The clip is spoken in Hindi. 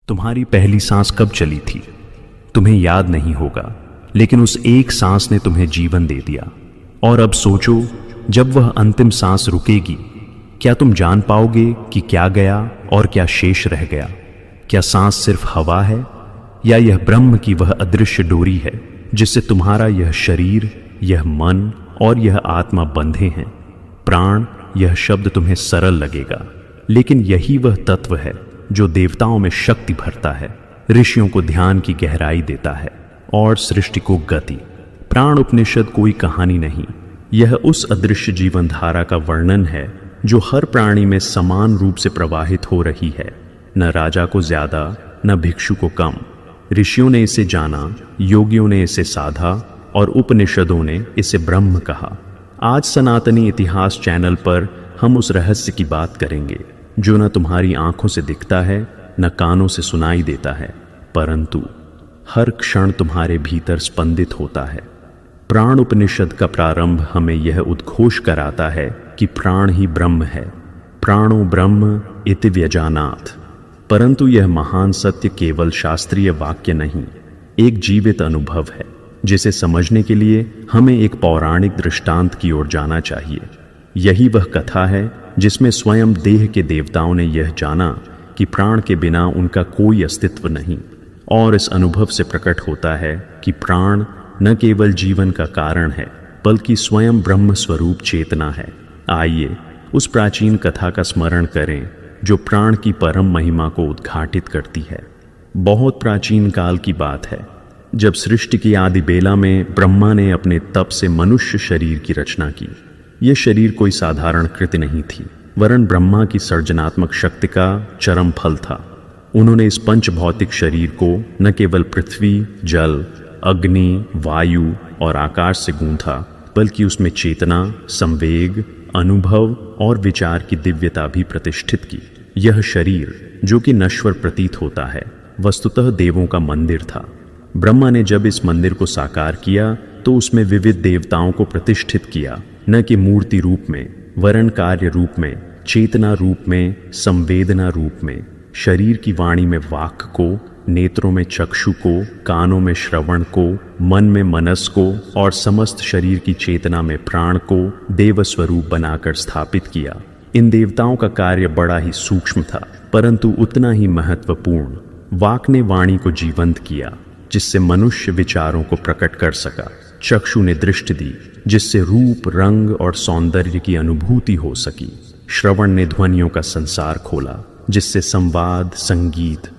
तुम्हारी पहली सांस कब चली थी तुम्हें याद नहीं होगा, लेकिन उस एक सांस ने तुम्हें जीवन दे दिया। और अब सोचो, जब वह अंतिम सांस रुकेगी, क्या तुम जान पाओगे कि क्या गया और क्या शेष रह गया? क्या सांस सिर्फ हवा है, या यह ब्रह्म की वह अदृश्य डोरी है जिससे तुम्हारा यह शरीर, यह मन और यह आत्मा बंधे हैं? प्राण यह शब्द तुम्हें सरल लगेगा, लेकिन यही वह तत्व है जो देवताओं में शक्ति भरता है, ऋषियों को ध्यान की गहराई देता है और सृष्टि को गति। प्राण उपनिषद कोई कहानी नहीं, यह उस अदृश्य जीवन धारा का वर्णन है जो हर प्राणी में समान रूप से प्रवाहित हो रही है, न राजा को ज्यादा न भिक्षु को कम। ऋषियों ने इसे जाना, योगियों ने इसे साधा और उपनिषदों ने इसे ब्रह्म कहा। आज सनातनी इतिहास चैनल पर हम उस रहस्य की बात करेंगे जो न तुम्हारी आंखों से दिखता है न कानों से सुनाई देता है, परंतु हर क्षण तुम्हारे भीतर स्पंदित होता है। प्राण उपनिषद का प्रारंभ हमें यह उद्घोष कराता है कि प्राण ही ब्रह्म है, प्राणो ब्रह्म इति व्यजानात्। परंतु यह महान सत्य केवल शास्त्रीय वाक्य नहीं, एक जीवित अनुभव है जिसे समझने के लिए हमें एक पौराणिक दृष्टांत की ओर जाना चाहिए। यही वह कथा है जिसमें स्वयं देह के देवताओं ने यह जाना कि प्राण के बिना उनका कोई अस्तित्व नहीं, और इस अनुभव से प्रकट होता है कि प्राण न केवल जीवन का कारण है बल्कि स्वयं ब्रह्म स्वरूप चेतना है। आइए उस प्राचीन कथा का स्मरण करें जो प्राण की परम महिमा को उद्घाटित करती है। बहुत प्राचीन काल की बात है, जब सृष्टि की आदि बेला में ब्रह्मा ने अपने तप से मनुष्य शरीर की रचना की। यह शरीर कोई साधारण कृति नहीं थी, वरन ब्रह्मा की सर्जनात्मक शक्ति का चरम फल था। उन्होंने इस पंच भौतिक शरीर को न केवल पृथ्वी, जल, अग्नि, वायु और आकाश से गूंथा, बल्कि उसमें चेतना, संवेग, अनुभव और विचार की दिव्यता भी प्रतिष्ठित की। यह शरीर, जो कि नश्वर प्रतीत होता है, वस्तुतः देवों का मंदिर था। ब्रह्मा ने जब इस मंदिर को साकार किया तो उसमें विविध देवताओं को प्रतिष्ठित किया, न कि मूर्ति रूप में, वरन कार्य रूप में, चेतना रूप में, संवेदना रूप में। शरीर की वाणी में वाक् को, नेत्रों में चक्षु को, कानों में श्रवण को, मन में मनस को और समस्त शरीर की चेतना में प्राण को देव स्वरूप बनाकर स्थापित किया। इन देवताओं का कार्य बड़ा ही सूक्ष्म था, परंतु उतना ही महत्वपूर्ण। वाक् ने वाणी को जीवंत किया, जिससे मनुष्य विचारों को प्रकट कर सका। चक्षु ने दृष्टि दी, जिससे रूप, रंग और सौंदर्य की अनुभूति हो सकी। श्रवण ने ध्वनियों का संसार खोला, जिससे संवाद, संगीत